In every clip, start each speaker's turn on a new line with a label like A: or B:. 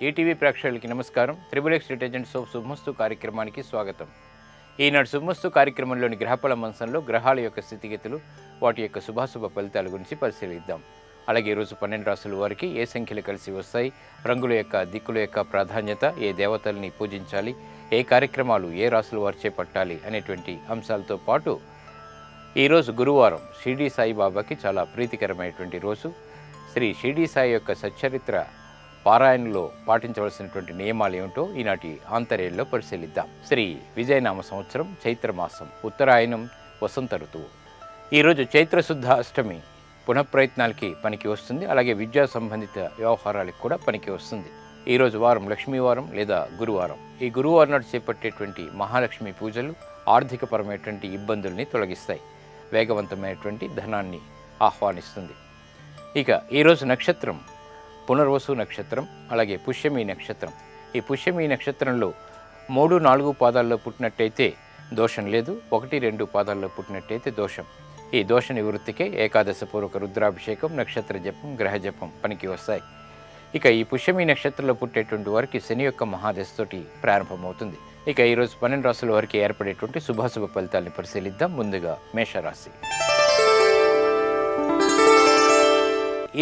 A: ETV ప్రేక్షకులకి నమస్కారం. Triple X detergents of శుభమస్తు కార్యక్రమానికి స్వాగతం. ఈనాడు శుభమస్తు కార్యక్రమంలోని గ్రహఫల మంచంలో గ్రహాల యొక్క స్థితిగతులు, వాటి యొక్క శుభాశుభ ఫలితాల గురించి పరిశీలిద్దాం. అలాగే ఈరోజు 12 రాసుల వారికి ఏ సంఖ్యలు కలిసి వస్తాయి, రంగుల యొక్క దిక్కుల యొక్క ప్రాధాన్యత, ఏ దేవతల్ని పూజించాలి, ఏ కార్యక్రమాలు ఏ రాసుల వారు చేపట్టాలి అనేటువంటి అంశాలతో పాటు ఈరోజు గురువారం షిరిడి సాయిబాబాకి చాలా ప్రీతికరమైనటువంటి రోజు. శ్రీ షిరిడి సాయి యొక్క సచ్చరిత్ర పారాయణలో పాటించవలసినటువంటి నియమాలు ఏమిటో ఈనాటి ఆంతర్యంలో పరిశీలిద్దాం. శ్రీ విజయనామ సంవత్సరం చైత్రమాసం, ఉత్తరాయణం, వసంత ఋతువు. ఈరోజు చైత్రశుద్ధ అష్టమి పునఃప్రయత్నాలకి పనికి వస్తుంది. అలాగే విద్యా సంబంధిత వ్యవహారాలకు కూడా పనికి వస్తుంది. ఈరోజు వారం లక్ష్మీవారం లేదా గురువారం. ఈ గురువారం నాడు చేపట్టేటువంటి మహాలక్ష్మి పూజలు ఆర్థికపరమైనటువంటి ఇబ్బందుల్ని తొలగిస్తాయి, వేగవంతమైనటువంటి ధనాన్ని ఆహ్వానిస్తుంది. ఇక ఈరోజు నక్షత్రం పునర్వసు నక్షత్రం, అలాగే పుష్యమి నక్షత్రం. ఈ పుష్యమి నక్షత్రంలో 3, 4 పాదాల్లో పుట్టినట్టయితే దోషం లేదు, 1, 2 పాదాల్లో పుట్టినట్టయితే దోషం. ఈ దోష నివృత్తికే ఏకాదశ పూర్వక రుద్రాభిషేకం, నక్షత్ర జపం, గ్రహ జపం పనికి వస్తాయి. ఇక ఈ పుష్యమి నక్షత్రంలో పుట్టేటువంటి వారికి శని యొక్క మహాదశతోటి ప్రారంభమవుతుంది. ఇక ఈరోజు 12 రాసుల వారికి ఏర్పడేటువంటి శుభాశుభ ఫలితాలను పరిశీలిద్దాం. ముందుగా మేషరాశి.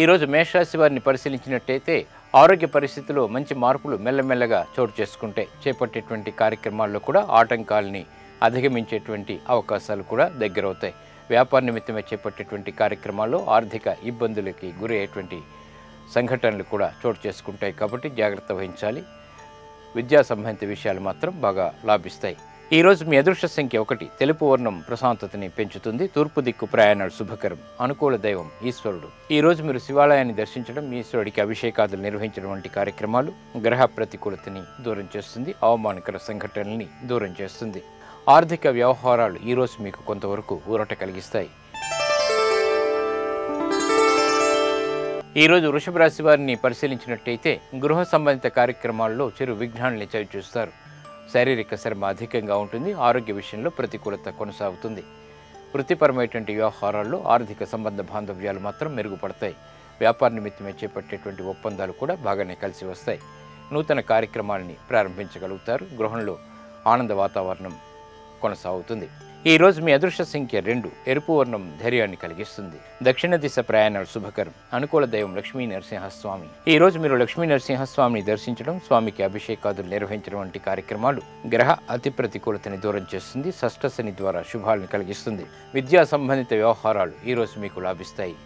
A: ఈరోజు మేషరాశి వారిని పరిశీలించినట్టయితే ఆరోగ్య పరిస్థితుల్లో మంచి మార్పులు మెల్లమెల్లగా చోటు చేసుకుంటే చేపట్టేటువంటి కార్యక్రమాల్లో కూడా ఆటంకాలని అధిగమించేటువంటి అవకాశాలు కూడా దగ్గరవుతాయి. వ్యాపార నిమిత్తమే చేపట్టేటువంటి కార్యక్రమాల్లో ఆర్థిక ఇబ్బందులకి గురి అయ్యేటువంటి సంఘటనలు కూడా చోటు చేసుకుంటాయి, కాబట్టి జాగ్రత్త వహించాలి. విద్యా సంబంధిత విషయాలు మాత్రం బాగా లాభిస్తాయి. ఈరోజు మీ అదృష్ట సంఖ్య 1, తెలుపు వర్ణం ప్రశాంతతని పెంచుతుంది. తూర్పు దిక్కు ప్రయాణాలు శుభకరం. అనుకూల దైవం ఈశ్వరుడు. ఈరోజు మీరు శివాలయాన్ని దర్శించడం, ఈశ్వరుడికి అభిషేకాదులు నిర్వహించడం వంటి కార్యక్రమాలు గ్రహ ప్రతికూలతని దూరం చేస్తుంది, అవమానకర సంఘటనల్ని దూరం చేస్తుంది. ఆర్థిక వ్యవహారాలు ఈరోజు మీకు కొంతవరకు ఊరట కలిగిస్తాయి. ఈరోజు వృషభ రాశి వారిని పరిశీలించినట్టయితే గృహ సంబంధిత కార్యక్రమాల్లో చిరు విఘ్నాలని చవిచూస్తారు. శారీరక శ్రమ అధికంగా ఉంటుంది. ఆరోగ్య విషయంలో ప్రతికూలత కొనసాగుతుంది. వృత్తిపరమైనటువంటి వ్యవహారాల్లో ఆర్థిక సంబంధ బాంధవ్యాలు మాత్రం మెరుగుపడతాయి. వ్యాపార నిమిత్తమే చేపట్టేటువంటి ఒప్పందాలు కూడా బాగానే కలిసి వస్తాయి. నూతన కార్యక్రమాలని ప్రారంభించగలుగుతారు. గృహంలో ఆనంద వాతావరణం కొనసాగుతుంది. ఈరోజు మీ అదృష్ట సంఖ్య 2, ఎరుపు వర్ణం ధైర్యాన్ని కలిగిస్తుంది. దక్షిణ దిశ ప్రయాణాలు శుభకరం. అనుకూల దైవం లక్ష్మీ నరసింహస్వామి. ఈరోజు మీరు లక్ష్మీ నరసింహస్వామిని దర్శించడం, స్వామికి అభిషేకాదులు నిర్వహించడం వంటి కార్యక్రమాలు గ్రహ అతి ప్రతికూలతని దూరం చేస్తుంది. షష్ఠ శని ద్వారా శుభాలను కలిగిస్తుంది. విద్యా సంబంధిత వ్యవహారాలు ఈరోజు మీకు లాభిస్తాయి.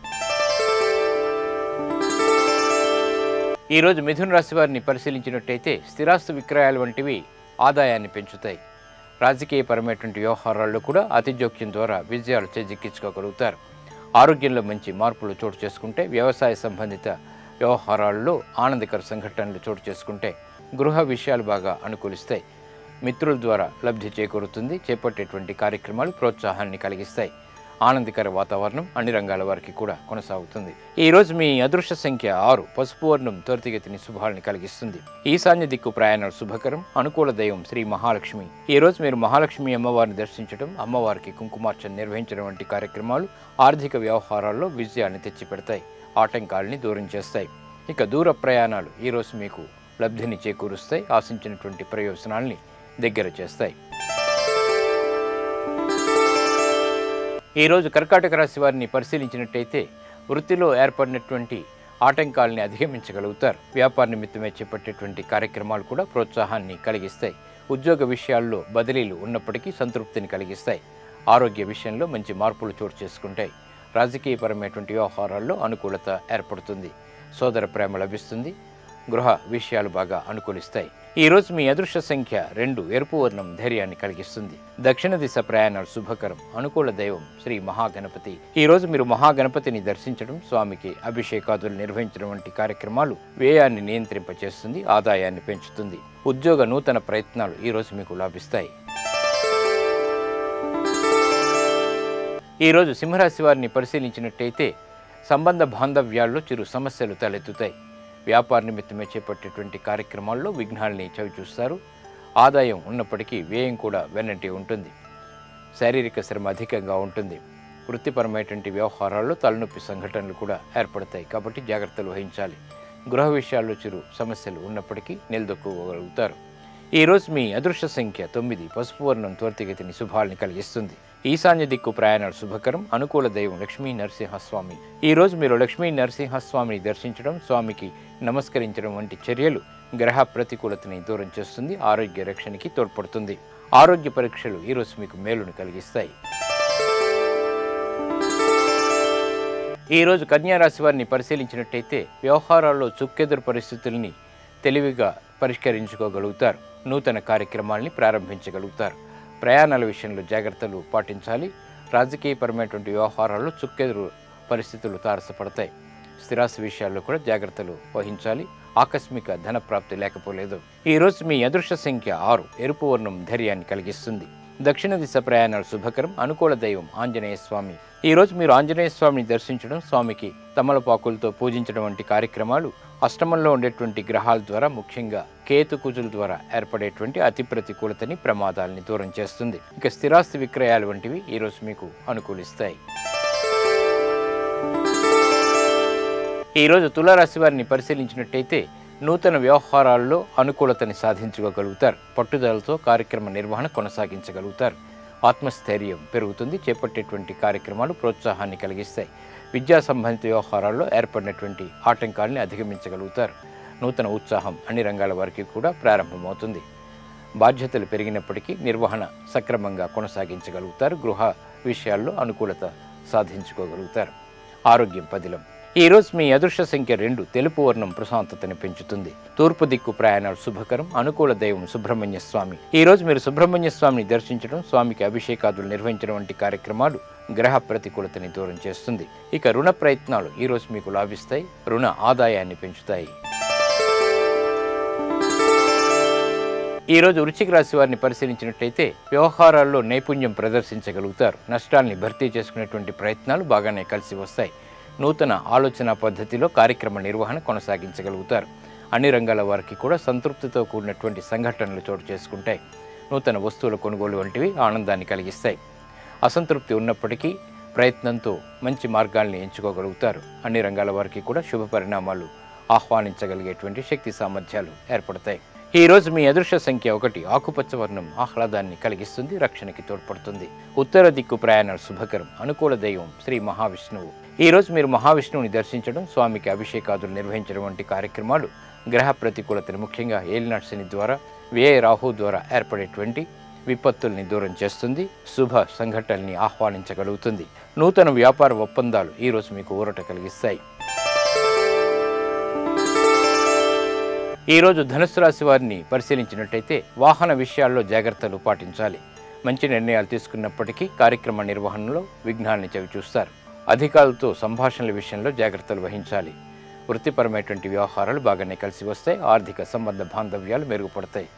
A: ఈరోజు మిథున రాశి వారిని పరిశీలించినట్టయితే స్థిరాస్తి విక్రయాలు వంటివి ఆదాయాన్ని పెంచుతాయి. రాజకీయపరమైనటువంటి వ్యవహారాల్లో కూడా అతి జోక్యం ద్వారా విజయాలు చేజిక్కించుకోగలుగుతారు. ఆరోగ్యంలో మంచి మార్పులు చోటు చేసుకుంటే, వ్యవసాయ సంబంధిత వ్యవహారాల్లో ఆనందకర సంఘటనలు చోటు చేసుకుంటే, గృహ విషయాలు బాగా అనుకూలిస్తాయి. మిత్రుల ద్వారా లబ్ధి చేకూరుతుంది. చేపట్టేటువంటి కార్యక్రమాలు ప్రోత్సాహాన్ని కలిగిస్తాయి. ఆనందకర వాతావరణం అన్ని రంగాల వారికి కూడా కొనసాగుతుంది. ఈరోజు మీ అదృష్ట సంఖ్య 6, పసుపు వర్ణం త్వరితగతిని శుభాలను కలిగిస్తుంది. ఈశాన్య దిక్కు ప్రయాణాలు శుభకరం. అనుకూల దైవం శ్రీ మహాలక్ష్మి. ఈరోజు మీరు మహాలక్ష్మి అమ్మవారిని దర్శించడం, అమ్మవారికి కుంకుమార్చన నిర్వహించడం వంటి కార్యక్రమాలు ఆర్థిక వ్యవహారాల్లో విజయాన్ని తెచ్చిపెడతాయి, ఆటంకాలని దూరం చేస్తాయి. ఇక దూర ప్రయాణాలు ఈరోజు మీకు లబ్ధిని చేకూరుస్తాయి, ఆశించినటువంటి ప్రయోజనాల్ని దగ్గర చేస్తాయి. ఈరోజు కర్కాటక రాశి వారిని పరిశీలించినట్టయితే వృత్తిలో ఏర్పడినటువంటి ఆటంకాలని అధిగమించగలుగుతారు. వ్యాపార నిమిత్తమే చేపట్టేటువంటి కార్యక్రమాలు కూడా ప్రోత్సాహాన్ని కలిగిస్తాయి. ఉద్యోగ విషయాల్లో బదిలీలు ఉన్నప్పటికీ సంతృప్తిని కలిగిస్తాయి. ఆరోగ్య విషయంలో మంచి మార్పులు చోటు చేసుకుంటాయి. రాజకీయపరమైనటువంటి వ్యవహారాల్లో అనుకూలత ఏర్పడుతుంది. సోదర ప్రేమ లభిస్తుంది. గృహ విషయాలు బాగా అనుకూలిస్తాయి. ఈరోజు మీ అదృష్ట సంఖ్య 2, ఎరుపు వర్ణం ధైర్యాన్ని కలిగిస్తుంది. దక్షిణ దిశ ప్రయాణాలు శుభకరం. అనుకూల దైవం శ్రీ మహాగణపతి. ఈరోజు మీరు మహాగణపతిని దర్శించడం, స్వామికి అభిషేకాదులు నిర్వహించడం వంటి కార్యక్రమాలు వ్యయాన్ని నియంత్రింపచేస్తుంది, ఆదాయాన్ని పెంచుతుంది. ఉద్యోగ నూతన ప్రయత్నాలు ఈరోజు మీకు లాభిస్తాయి. ఈరోజు సింహరాశి వారిని పరిశీలించినట్టయితే సంబంధ బాంధవ్యాల్లో చిరు సమస్యలు తలెత్తుతాయి. వ్యాపార నిమిత్తమే చేపట్టేటువంటి కార్యక్రమాల్లో విఘ్నాల్ని చవిచూస్తారు. ఆదాయం ఉన్నప్పటికీ వ్యయం కూడా వెన్నంటి ఉంటుంది. శారీరక శ్రమ అధికంగా ఉంటుంది. వృత్తిపరమైనటువంటి వ్యవహారాల్లో తలనొప్పి సంఘటనలు కూడా ఏర్పడతాయి, కాబట్టి జాగ్రత్తలు వహించాలి. గృహ విషయాల్లో చిరు సమస్యలు ఉన్నప్పటికీ నిలదొక్కుకోగలుగుతారు. ఈరోజు మీ అదృష్ట సంఖ్య 9. పసుపు వర్ణం త్వరితగతిని శుభాల్ని కలిగిస్తుంది. ఈశాన్య దిక్కు ప్రయాణాలు శుభకరం. అనుకూల దైవం లక్ష్మీ నరసింహస్వామి. ఈరోజు మీరు లక్ష్మీ నరసింహస్వామిని దర్శించడం, స్వామికి నమస్కరించడం వంటి చర్యలు గ్రహ ప్రతికూలతని దూరం చేస్తుంది, ఆరోగ్య రక్షణకి తోడ్పడుతుంది. ఆరోగ్య పరీక్షలు ఈరోజు మీకు మేలును కలిగిస్తాయి. ఈరోజు కన్యారాశి వారిని పరిశీలించినట్టయితే వ్యవహారాల్లో చుక్కెదురు పరిస్థితుల్ని తెలివిగా పరిష్కరించుకోగలుగుతారు. నూతన కార్యక్రమాల్ని ప్రారంభించగలుగుతారు. ప్రయాణాల విషయంలో జాగ్రత్తలు పాటించాలి. రాజకీయపరమైనటువంటి వ్యవహారాల్లో చుక్కెదురు పరిస్థితులు తారసపడతాయి. స్థిరాస్తి విషయాల్లో కూడా జాగ్రత్తలు వహించాలి. ఆకస్మిక ధన ప్రాప్తి లేకపోలేదు. ఈరోజు మీ అదృష్ట సంఖ్య 6. ఎరుపు వర్ణం ధైర్యాన్ని కలిగిస్తుంది. దక్షిణ దిశ ప్రయాణాలు శుభకరం. అనుకూల దైవం ఆంజనేయ స్వామి. ఈరోజు మీరు ఆంజనేయ స్వామిని దర్శించడం, స్వామికి తమలపాకులతో పూజించడం వంటి కార్యక్రమాలు అష్టమంలో ఉండేటువంటి గ్రహాల ద్వారా, ముఖ్యంగా కేతు కుజుల ద్వారా ఏర్పడేటువంటి అతి ప్రతికూలతని, ప్రమాదాలని దూరం చేస్తుంది. ఇక స్థిరాస్తి విక్రయాలు వంటివి ఈరోజు మీకు అనుకూలిస్తాయి. ఈరోజు తులారాశి వారిని పరిశీలించినట్టయితే నూతన వ్యవహారాల్లో అనుకూలతని సాధించుకోగలుగుతారు. పట్టుదలతో కార్యక్రమ నిర్వహణ కొనసాగించగలుగుతారు. ఆత్మస్థైర్యం పెరుగుతుంది. చేపట్టేటువంటి కార్యక్రమాలు ప్రోత్సాహాన్ని కలిగిస్తాయి. విద్యా సంబంధిత వ్యవహారాల్లో ఏర్పడినటువంటి ఆటంకాల్ని అధిగమించగలుగుతారు. నూతన ఉత్సాహం అన్ని రంగాల వారికి కూడా ప్రారంభమవుతుంది. బాధ్యతలు పెరిగినప్పటికీ నిర్వహణ సక్రమంగా కొనసాగించగలుగుతారు. గృహ విషయాల్లో అనుకూలత సాధించుకోగలుగుతారు. ఆరోగ్యం పదిలం. ఈరోజు మీ అదృష్ట సంఖ్య 2. తెలుపు వర్ణం ప్రశాంతతని పెంచుతుంది. తూర్పు దిక్కు ప్రయాణాలు శుభకరం. అనుకూల దైవం సుబ్రహ్మణ్య స్వామి. ఈరోజు మీరు సుబ్రహ్మణ్య స్వామిని దర్శించడం, స్వామికి అభిషేకాదులు నిర్వహించడం వంటి కార్యక్రమాలు గ్రహ ప్రతికూలతని దూరం చేస్తుంది. ఇక రుణ ప్రయత్నాలు ఈరోజు మీకు లాభిస్తాయి. రుణ ఆదాయాన్ని పెంచుతాయి. ఈరోజు వృశ్చిక రాశి వారిని పరిశీలించినట్టయితే వ్యవహారాల్లో నైపుణ్యం ప్రదర్శించగలుగుతారు. నష్టాల్ని భర్తీ చేసుకునేటువంటి ప్రయత్నాలు బాగానే కలిసి వస్తాయి. నూతన ఆలోచన పద్ధతిలో కార్యక్రమ నిర్వహణ కొనసాగించగలుగుతారు. అన్ని రంగాల వారికి కూడా సంతృప్తితో కూడినటువంటి సంఘటనలు చోటు చేసుకుంటాయి. నూతన వస్తువుల కొనుగోలు వంటివి ఆనందాన్ని కలిగిస్తాయి. అసంతృప్తి ఉన్నప్పటికీ ప్రయత్నంతో మంచి మార్గాల్ని ఎంచుకోగలుగుతారు. అన్ని రంగాల వారికి కూడా శుభ పరిణామాలు ఆహ్వానించగలిగేటువంటి శక్తి సామర్థ్యాలు ఏర్పడతాయి. ఈరోజు మీ అదృష్ట సంఖ్య 1. ఆకుపచ్చ వర్ణం ఆహ్లాదాన్ని కలిగిస్తుంది, రక్షణకి తోడ్పడుతుంది. ఉత్తర దిక్కు ప్రయాణాలు శుభకరం. అనుకూల దైవం శ్రీ మహావిష్ణువు. ఈరోజు మీరు మహావిష్ణువుని దర్శించడం, స్వామికి అభిషేకాదులు నిర్వహించడం వంటి కార్యక్రమాలు గ్రహ ప్రతికూలతను, ముఖ్యంగా ఏలినాటి శని ద్వారా, వ్యయ రాహు ద్వారా ఏర్పడేటువంటి విపత్తుల్ని దూరం చేస్తుంది. శుభ సంఘటనల్ని ఆహ్వానించగలుగుతుంది. నూతన వ్యాపార ఒప్పందాలు ఈరోజు మీకు ఊరట కలిగిస్తాయి. ఈరోజు ధనుస్సు రాశి వారిని పరిశీలించినట్టయితే వాహన విషయాల్లో జాగ్రత్తలు పాటించాలి. మంచి నిర్ణయాలు తీసుకున్నప్పటికీ కార్యక్రమ నిర్వహణలో విఘ్నాల్ని చవిచూస్తారు. అధికారులతో సంభాషణల విషయంలో జాగ్రత్తలు వహించాలి. వృత్తిపరమైనటువంటి వ్యవహారాలు బాగానే కలిసి వస్తాయి. ఆర్థిక సంబంధ బాంధవ్యాలు మెరుగుపడతాయి.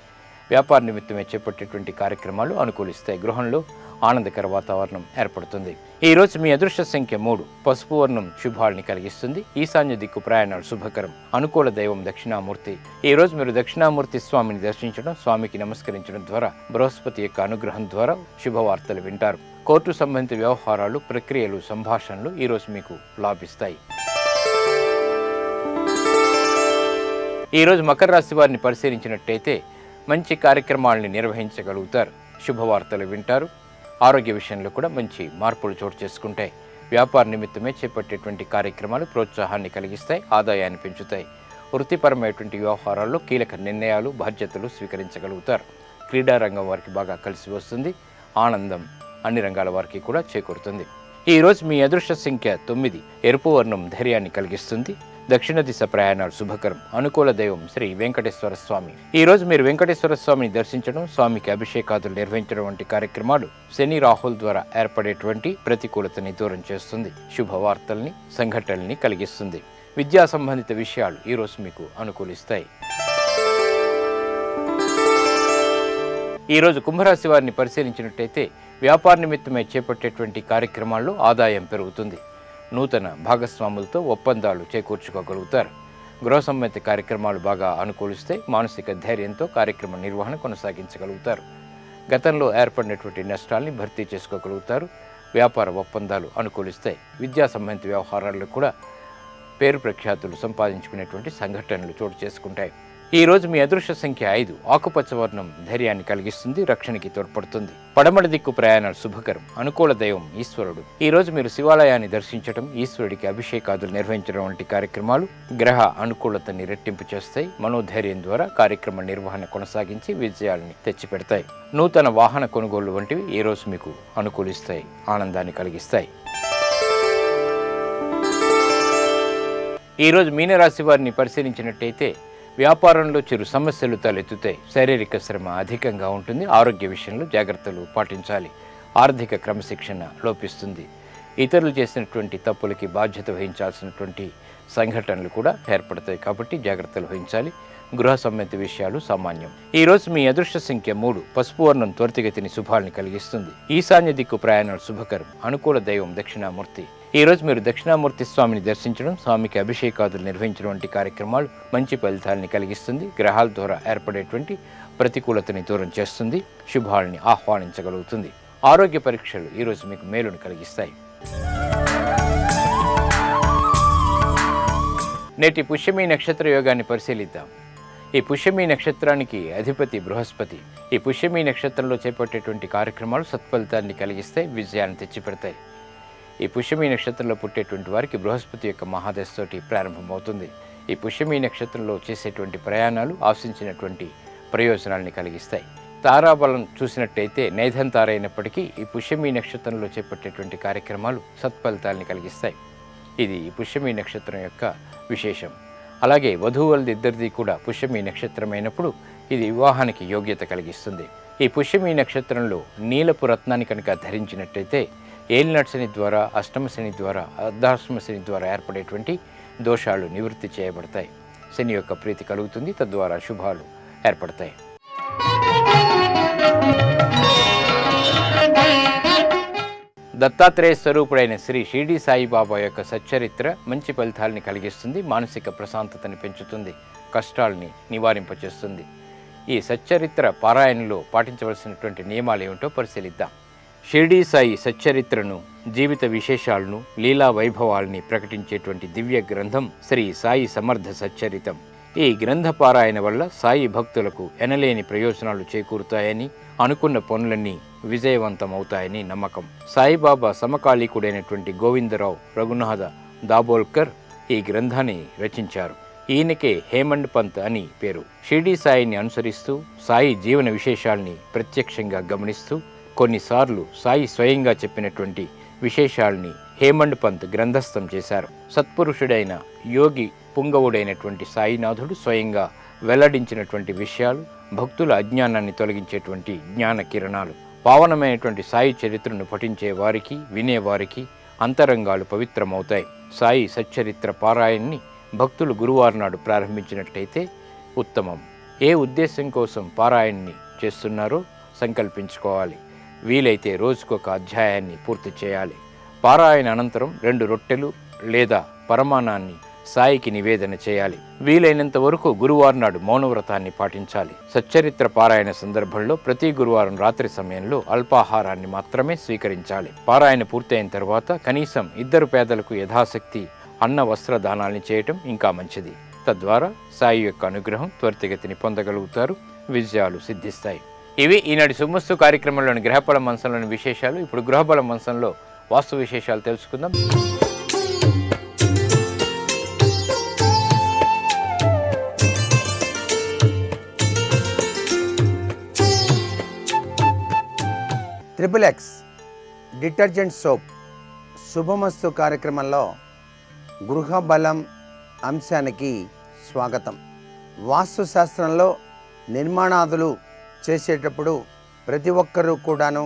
A: వ్యాపార నిమిత్తమే చేపట్టేటువంటి కార్యక్రమాలు అనుకూలిస్తాయి. గృహంలో ఆనందకర వాతావరణం ఏర్పడుతుంది. ఈరోజు మీ అదృష్ట సంఖ్య 3. పసుపు వర్ణం శుభాల్ని కలిగిస్తుంది. ఈశాన్య దిక్కు ప్రయాణాలు శుభకరం. అనుకూల దైవం దక్షిణామూర్తి. ఈరోజు మీరు దక్షిణామూర్తి స్వామిని దర్శించడం, స్వామికి నమస్కరించడం ద్వారా బృహస్పతి యొక్క అనుగ్రహం ద్వారా శుభవార్తలు వింటారు. కోర్టు సంబంధిత వ్యవహారాలు, ప్రక్రియలు, సంభాషణలు ఈరోజు మీకు లాభిస్తాయి. ఈరోజు మకర రాశి వారిని పరిశీలించినట్టయితే మంచి కార్యక్రమాలని నిర్వహించగలుగుతారు. శుభవార్తలు వింటారు. ఆరోగ్య విషయంలో కూడా మంచి మార్పులు చోటు చేసుకుంటాయి. వ్యాపార నిమిత్తమే చేపట్టేటువంటి కార్యక్రమాలు ప్రోత్సాహాన్ని కలిగిస్తాయి, ఆదాయాన్ని పెంచుతాయి. వృత్తిపరమైనటువంటి వ్యవహారాల్లో కీలక నిర్ణయాలు, బాధ్యతలు స్వీకరించగలుగుతారు. క్రీడారంగం వారికి బాగా కలిసి వస్తుంది. ఆనందం అన్ని రంగాల వారికి కూడా చేకూరుతుంది. ఈరోజు మీ అదృష్ట సంఖ్య 9. ఎరుపు వర్ణం ధైర్యాన్ని కలిగిస్తుంది. దక్షిణ దిశ ప్రయాణాలు శుభకరం. అనుకూల దైవం శ్రీ వెంకటేశ్వర స్వామి. ఈరోజు మీరు వెంకటేశ్వర స్వామిని దర్శించడం, స్వామికి అభిషేకాదులు నిర్వహించడం వంటి కార్యక్రమాలు శని రాహుల ద్వారా ఏర్పడేటువంటి ప్రతికూలతని దూరం చేస్తుంది. శుభవార్తల్ని, సంఘటనల్ని కలిగిస్తుంది. విద్యా సంబంధిత విషయాలు ఈరోజు మీకు అనుకూలిస్తాయి. ఈరోజు కుంభరాశి వారిని పరిశీలించినట్టయితే వ్యాపార నిమిత్తమై చేపట్టేటువంటి కార్యక్రమాల్లో ఆదాయం పెరుగుతుంది. నూతన భాగస్వాములతో ఒప్పందాలు చేకూర్చుకోగలుగుతారు. గృహ సంబంధిత కార్యక్రమాలు బాగా అనుకూలిస్తాయి. మానసిక ధైర్యంతో కార్యక్రమ నిర్వహణ కొనసాగించగలుగుతారు. గతంలో ఏర్పడినటువంటి నష్టాల్ని భర్తీ చేసుకోగలుగుతారు. వ్యాపార ఒప్పందాలు అనుకూలిస్తాయి. విద్యా సంబంధిత వ్యవహారాల్లో కూడా పేరు ప్రఖ్యాతులు సంపాదించుకునేటువంటి సంఘటనలు చోటు చేసుకుంటాయి. ఈ రోజు మీ అదృష్ట సంఖ్య 5. ఆకుపచ్చ వర్ణం ధైర్యాన్ని కలిగిస్తుంది, రక్షణకి తోడ్పడుతుంది. పడమటి దిక్కు ప్రయాణాలు శుభకరం. అనుకూల దైవం ఈశ్వరుడు. ఈ రోజు మీరు శివాలయాన్ని దర్శించడం, ఈశ్వరుడికి అభిషేకాదులు నిర్వహించడం వంటి కార్యక్రమాలు గ్రహ అనుకూలతని రెట్టింపు చేస్తాయి. మనోధైర్యం ద్వారా కార్యక్రమ నిర్వహణ కొనసాగించి విజయాలని తెచ్చిపెడతాయి. నూతన వాహన కొనుగోలు వంటివి ఈ రోజు మీకు అనుకూలిస్తాయి, ఆనందాన్ని కలిగిస్తాయి. ఈ రోజు మీనరాశి వారిని పరిశీలించినట్టయితే వ్యాపారంలో చిరు సమస్యలు తలెత్తుతాయి. శారీరక శ్రమ అధికంగా ఉంటుంది. ఆరోగ్య విషయంలో జాగ్రత్తలు పాటించాలి. ఆర్థిక క్రమశిక్షణ లోపిస్తుంది. ఇతరులు చేసినటువంటి తప్పులకి బాధ్యత వహించాల్సినటువంటి సంఘటనలు కూడా ఏర్పడతాయి కాబట్టి జాగ్రత్తలు వహించాలి. గృహ సంబంధిత విషయాలు సామాన్యం. ఈ రోజు మీ అదృష్ట సంఖ్య 3. పసుపు వర్ణం త్వరితగతిని శుభాల్ని కలిగిస్తుంది. ఈశాన్య దిక్కు ప్రయాణాలు శుభకరం. అనుకూల దైవం దక్షిణామూర్తి. ఈ రోజు మీరు దక్షిణామూర్తి స్వామిని దర్శించడం, స్వామికి అభిషేకాదులు నిర్వహించడం వంటి కార్యక్రమాలు మంచి ఫలితాలని కలిగిస్తుంది. గ్రహాల ద్వారా ఏర్పడేటువంటి ప్రతికూలతని దూరం చేస్తుంది. శుభాల్ని ఆహ్వానించగలుగుతుంది. ఆరోగ్య పరీక్షలు ఈ రోజు మీకు మేలును కలిగిస్తాయి. నేటి పుష్యమి నక్షత్ర యోగాన్ని పరిశీలిద్దాం. ఈ పుష్యమి నక్షత్రానికి అధిపతి బృహస్పతి. ఈ పుష్యమి నక్షత్రంలో చేపట్టేటువంటి కార్యక్రమాలు సత్ఫలితాన్ని కలిగిస్తాయి, విజయాన్ని తెచ్చిపెడతాయి. ఈ పుష్యమి నక్షత్రంలో పుట్టేటువంటి వారికి బృహస్పతి యొక్క మహాదశతోటి ప్రారంభమవుతుంది. ఈ పుష్యమి నక్షత్రంలో చేసేటువంటి ప్రయాణాలు ఆశించినటువంటి ప్రయోజనాల్ని కలిగిస్తాయి. తారాబలం చూసినట్టయితే నైధన్ తార అయినప్పటికీ ఈ పుష్యమి నక్షత్రంలో చేపట్టేటువంటి కార్యక్రమాలు సత్ఫలితాల్ని కలిగిస్తాయి. ఇది ఈ పుష్యమి నక్షత్రం యొక్క విశేషం. అలాగే వధూవరుల ఇద్దరిది కూడా పుష్యమి నక్షత్రం అయినప్పుడు ఇది వివాహానికి యోగ్యత కలిగిస్తుంది. ఈ పుష్యమి నక్షత్రంలో నీలపు రత్నాన్ని కనుక ధరించినట్టయితే ఏలినాటి శని ద్వారా, అష్టమ శని ద్వారా, అర్ధాష్టమ శని ద్వారా ఏర్పడేటువంటి దోషాలు నివృత్తి చేయబడతాయి. శని యొక్క ప్రీతి కలుగుతుంది, తద్వారా శుభాలు ఏర్పడతాయి. దత్తాత్రేయ స్వరూపుడైన శ్రీ షిరిడి సాయిబాబా యొక్క సచ్చరిత్ర మంచి ఫలితాలని కలిగిస్తుంది. మానసిక ప్రశాంతతని పెంచుతుంది, కష్టాలని నివారింపచేస్తుంది. ఈ సచ్చరిత్ర పారాయణలో పాటించవలసినటువంటి నియమాలు ఏమిటో పరిశీలిద్దాం. షిరిడి సాయి సచ్చరిత్రను, జీవిత విశేషాలను, లీలా వైభవాల్ని ప్రకటించేటువంటి దివ్య గ్రంథం శ్రీ సాయి సమర్థ సచ్చరితం. ఈ గ్రంథ పారాయణ వల్ల సాయి భక్తులకు ఎనలేని ప్రయోజనాలు చేకూరుతాయని, అనుకున్న పనులన్నీ విజయవంతమవుతాయని నమ్మకం. సాయిబాబా సమకాలీకుడైనటువంటి గోవిందరావు రఘునాథ దాబోల్కర్ ఈ గ్రంథాన్ని రచించారు. ఈయనకే హేమండ్ పంత్ అని పేరు. షిరిడి సాయిని అనుసరిస్తూ సాయి జీవన విశేషాల్ని ప్రత్యక్షంగా గమనిస్తూ కొన్నిసార్లు సాయి స్వయంగా చెప్పినటువంటి విశేషాల్ని హేమండ్ పంత్ గ్రంథస్థం చేశారు. సత్పురుషుడైన యోగి పుంగవుడైనటువంటి సాయినాథుడు స్వయంగా వెల్లడించినటువంటి విషయాలు భక్తుల అజ్ఞానాన్ని తొలగించేటువంటి జ్ఞాన కిరణాలు. పావనమైనటువంటి సాయి చరిత్రను పఠించే వారికి, వినేవారికి అంతరంగాలు పవిత్రమవుతాయి. సాయి సచ్చరిత్ర పారాయణని భక్తులు గురువారం నాడు ప్రారంభించినట్లయితే ఉత్తమం. ఏ ఉద్దేశం కోసం పారాయణని చేస్తున్నారో సంకల్పించుకోవాలి. వీలైతే రోజుకొక అధ్యాయాన్ని పూర్తి చేయాలి. పారాయణ అనంతరం 2 రొట్టెలు లేదా పరమాణాన్ని సాయికి నివేదన చేయాలి. వీలైనంత వరకు గురువారం నాడు మౌనవ్రతాన్ని పాటించాలి. సచ్చరిత్ర పారాయణ సందర్భంలో ప్రతి గురువారం రాత్రి సమయంలో అల్పాహారాన్ని మాత్రమే స్వీకరించాలి. పారాయణ పూర్తయిన తర్వాత కనీసం 2 పేదలకు యథాశక్తి అన్న వస్త్ర దానాల్ని చేయటం ఇంకా మంచిది. తద్వారా సాయి యొక్క అనుగ్రహం త్వరితగతిని పొందగలుగుతారు, విజయాలు సిద్ధిస్తాయి. ఇవి ఈనాటి శుభమస్తు కార్యక్రమంలోని గ్రహబల మంచంలోని విశేషాలు. ఇప్పుడు గృహబల మంచంలో వాస్తు విశేషాలు తెలుసుకుందాం.
B: XXX డిటర్జెంట్ సోప్ శుభమస్తు కార్యక్రమంలో గృహబలం అంశానికి స్వాగతం. వాస్తుశాస్త్రంలో నిర్మాణాదులు చేసేటప్పుడు ప్రతి ఒక్కరూ కూడాను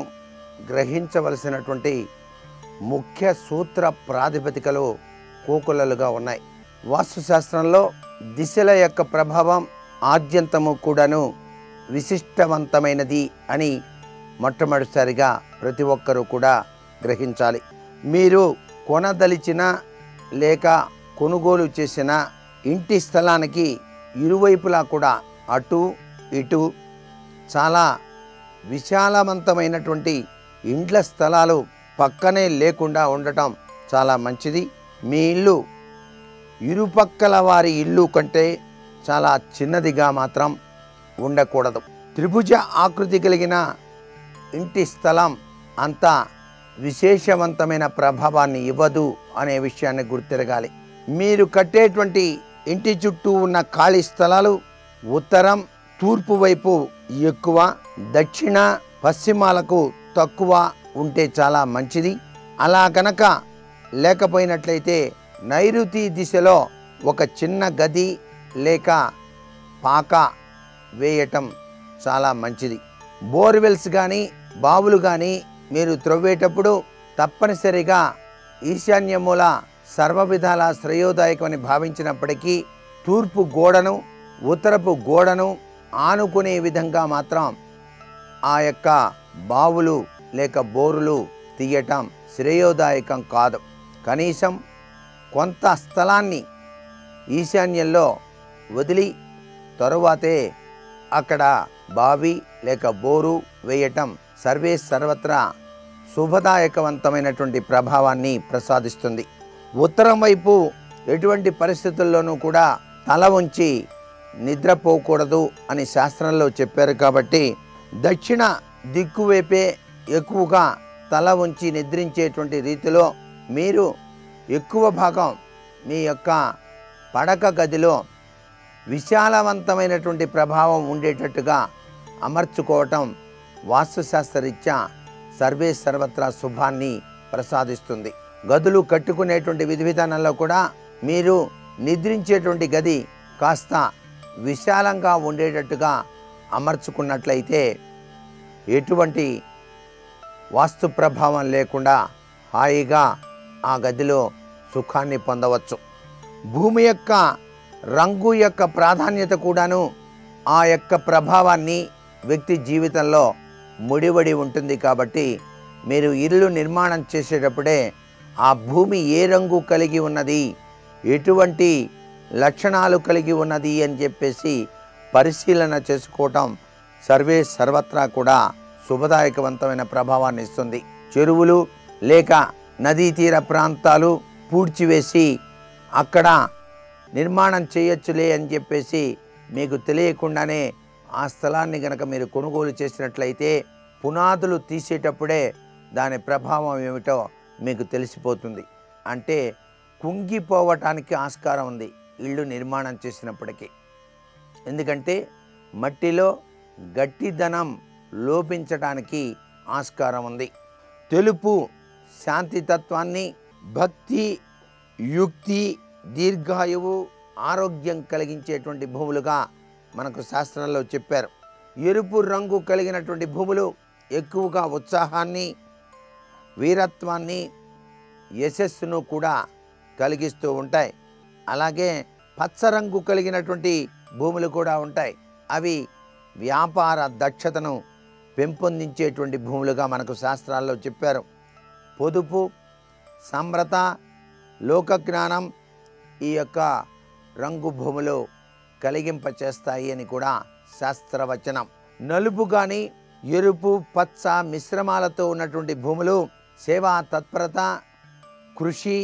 B: గ్రహించవలసినటువంటి ముఖ్య సూత్ర ప్రాతిపదికలు కోకొల్లలుగా ఉన్నాయి. వాస్తుశాస్త్రంలో దిశల యొక్క ప్రభావం ఆద్యంతము కూడాను విశిష్టవంతమైనది అని మొట్టమొదటిసారిగా ప్రతి ఒక్కరూ కూడా గ్రహించాలి. మీరు కొనదలిచిన లేక కొనుగోలు చేసిన ఇంటి స్థలానికి ఇరువైపులా కూడా అటు ఇటు చాలా విశాలవంతమైనటువంటి ఇండ్ల స్థలాలు పక్కనే లేకుండా ఉండటం చాలా మంచిది. మీ ఇల్లు ఇరుపక్కల వారి ఇల్లు కంటే చాలా చిన్నదిగా మాత్రం ఉండకూడదు. త్రిభుజ ఆకృతి కలిగిన ఇంటి స్థలం అంత విశేషవంతమైన ప్రభావాన్ని ఇవ్వదు అనే విషయాన్ని గుర్తిరగాలి. మీరు కట్టేటువంటి ఇంటి చుట్టూ ఉన్న ఖాళీ స్థలాలు ఉత్తరం, తూర్పు వైపు ఎక్కువ, దక్షిణ, పశ్చిమాలకు తక్కువ ఉంటే చాలా మంచిది. అలా కనుక లేకపోయినట్లయితే నైరుతి దిశలో ఒక చిన్న గది లేక పాక వేయటం చాలా మంచిది. బోర్వెల్స్ కానీ బావులు కానీ మీరు త్రవ్వేటప్పుడు తప్పనిసరిగా ఈశాన్య మూల సర్వ విధాల శ్రేయోదాయకమని భావించినప్పటికీ తూర్పు గోడను, ఉత్తరపు గోడను ఆనుకునే విధంగా మాత్రం ఆ యొక్క బావులు లేక బోరులు తీయటం శ్రేయోదాయకం కాదు. కనీసం కొంత స్థలాన్ని ఈశాన్యంలో వదిలి తరువాతే అక్కడ బావి లేక బోరు వేయటం సర్వత్రా శుభదాయకవంతమైనటువంటి ప్రభావాన్ని ప్రసాదిస్తుంది. ఉత్తరం వైపు ఎటువంటి పరిస్థితుల్లోనూ కూడా తల ఉంచి నిద్రపోకూడదు అని శాస్త్రంలో చెప్పారు. కాబట్టి దక్షిణ దిక్కు వైపే ఎక్కువగా తల ఉంచి నిద్రించేటువంటి రీతిలో మీరు ఎక్కువ భాగం మీ యొక్క పడక గదిలో విశాలవంతమైనటువంటి ప్రభావం ఉండేటట్టుగా అమర్చుకోవటం వాస్తుశాస్త్రరీత్యా సర్వత్రా శుభాన్ని ప్రసాదిస్తుంది. గదులు కట్టుకునేటువంటి విధి విధానంలో కూడా మీరు నిద్రించేటువంటి గది కాస్త విశాలంగా ఉండేటట్టుగా అమర్చుకున్నట్లయితే ఎటువంటి వాస్తు ప్రభావం లేకుండా హాయిగా ఆ గదిలో సుఖాన్ని పొందవచ్చు. భూమి యొక్క రంగు యొక్క ప్రాధాన్యత కూడాను ఆ యొక్క ప్రభావాన్ని వ్యక్తి జీవితంలో ముడివడి ఉంటుంది. కాబట్టి మీరు ఇల్లు నిర్మాణం చేసేటప్పుడే ఆ భూమి ఏ రంగు కలిగి ఉన్నది, ఎటువంటి లక్షణాలు కలిగి ఉన్నది అని చెప్పేసి పరిశీలన చేసుకోవటం సర్వత్రా కూడా శుభదాయకవంతమైన ప్రభావాన్ని ఇస్తుంది. చెరువులు లేక నదీ తీర ప్రాంతాలు పూడ్చివేసి అక్కడ నిర్మాణం చేయొచ్చులే అని చెప్పేసి మీకు తెలియకుండానే ఆ స్థలాన్ని గనక మీరు కొనుగోలు చేసినట్లయితే పునాదులు తీసేటప్పుడే దాని ప్రభావం ఏమిటో మీకు తెలిసిపోతుంది. అంటే కుంగిపోవటానికి ఆస్కారం ఉంది ఇల్లు నిర్మాణం చేసినప్పటికీ. ఎందుకంటే మట్టిలో గట్టిదనం లోపించడానికి ఆస్కారం ఉంది. తెలుపు శాంతితత్వాన్ని, భక్తి, యుక్తి, దీర్ఘాయువు, ఆరోగ్యం కలిగించేటువంటి భూములుగా మనకు శాస్త్రంలో చెప్పారు. ఎరుపు రంగు కలిగినటువంటి భూములు ఎక్కువగా ఉత్సాహాన్ని, వీరత్వాన్ని, యశస్సును కూడా కలిగిస్తూ ఉంటాయి. అలాగే పచ్చ రంగు కలిగినటువంటి భూములు కూడా ఉంటాయి. అవి వ్యాపార దక్షతను పెంపొందించేటువంటి భూములుగా మనకు శాస్త్రాల్లో చెప్పారు. పొదుపు, సమ్రత, లోకజ్ఞానం ఈ యొక్క రంగు భూములు కలిగింపచేస్తాయి అని కూడా శాస్త్రవచనం. నలుపు కానీ ఎరుపు, పచ్చ మిశ్రమాలతో ఉన్నటువంటి భూములు సేవా తత్పరత, కృషి,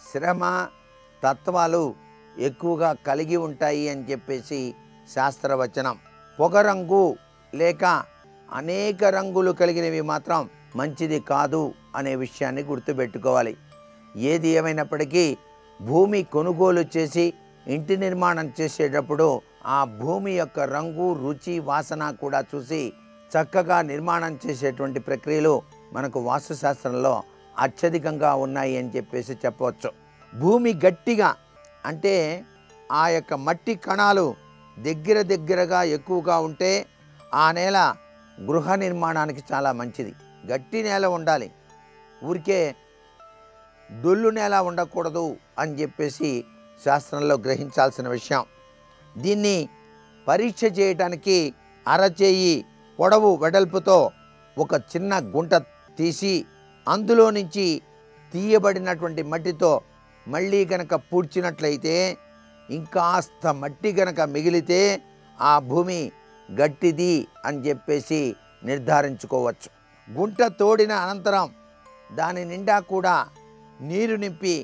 B: శ్రమ తత్వాలు ఎక్కువగా కలిగి ఉంటాయి అని చెప్పేసి శాస్త్రవచనం. పొగరంగు లేక అనేక రంగులు కలిగినవి మాత్రం మంచిది కాదు అనే విషయాన్ని గుర్తుపెట్టుకోవాలి. ఏది ఏమైనప్పటికీ భూమి కొనుగోలు చేసి ఇంటి నిర్మాణం చేసేటప్పుడు ఆ భూమి యొక్క రంగు, రుచి, వాసన కూడా చూసి చక్కగా నిర్మాణం చేసేటువంటి ప్రక్రియలు మనకు వాస్తుశాస్త్రంలో అత్యధికంగా ఉన్నాయి అని చెప్పేసి చెప్పవచ్చు. భూమి గట్టిగా అంటే ఆ యొక్క మట్టి కణాలు దగ్గరగా ఎక్కువగా ఉంటే ఆ నేల గృహ నిర్మాణానికి చాలా మంచిది. గట్టి నేల ఉండాలి, ఊరికే డొల్లు నేల ఉండకూడదు అని చెప్పేసి శాస్త్రంలో గ్రహించాల్సిన విషయం. దీన్ని పరీక్ష చేయడానికి అరచేయి పొడవు వెడల్పుతో ఒక చిన్న గుంట తీసి అందులో నుంచి తీయబడినటువంటి మట్టితో మళ్ళీ గనక పూడ్చినట్లయితే ఇంకాస్త మట్టి గనక మిగిలితే ఆ భూమి గట్టిది అని చెప్పేసి నిర్ధారించుకోవచ్చు. గుంట తోడిన అనంతరం దాని నిండా కూడా నీరు నింపి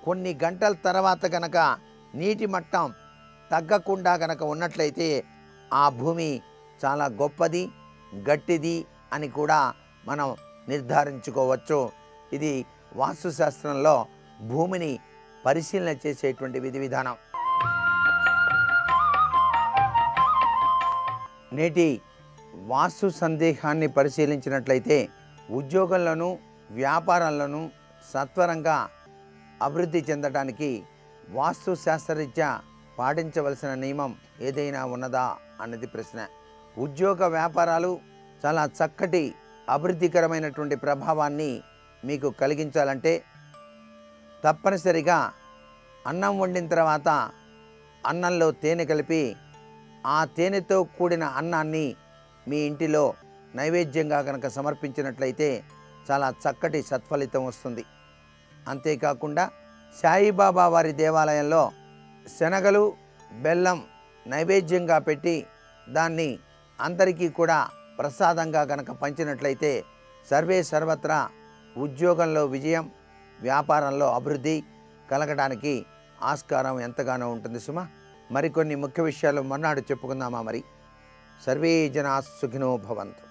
B: కొన్ని గంటల తర్వాత కనుక నీటి మట్టం తగ్గకుండా కనుక ఉన్నట్లయితే ఆ భూమి చాలా గొప్పది, గట్టిది అని కూడా మనం నిర్ధారించుకోవచ్చు. ఇది వాస్తుశాస్త్రంలో భూమిని పరిశీలన చేసేటువంటి విధి విధానం. నేటి వాస్తు సందేహాన్ని పరిశీలించినట్లయితే ఉద్యోగంలోనూ వ్యాపారాల్లోనూ సత్వరంగా అభివృద్ధి చెందడానికి వాస్తు శాస్త్రరీత్యా పాటించవలసిన నియమం ఏదైనా ఉన్నదా అన్నది ప్రశ్న. ఉద్యోగ వ్యాపారాలు చాలా చక్కటి అభివృద్ధికరమైనటువంటి ప్రభావాన్ని మీకు కలిగించాలంటే తప్పనిసరిగా అన్నం వండిన తర్వాత అన్నంలో తేనె కలిపి ఆ తేనెతో కూడిన అన్నాన్ని మీ ఇంటిలో నైవేద్యంగా కనుక సమర్పించినట్లయితే చాలా చక్కటి సత్ఫలితం వస్తుంది. అంతేకాకుండా సాయిబాబా వారి దేవాలయంలో శనగలు, బెల్లం నైవేద్యంగా పెట్టి దాన్ని అందరికీ కూడా ప్రసాదంగా కనుక పంచినట్లయితే సర్వే సర్వత్రా ఉద్యోగంలో విజయం, వ్యాపారంలో అభివృద్ధి కలగడానికి ఆస్కారం ఎంతగానో ఉంటుంది సుమా. మరికొన్ని ముఖ్య విషయాలు మర్నాడు చెప్పుకుందామా? మరి సర్వే జనా సుఖినో భవంతు.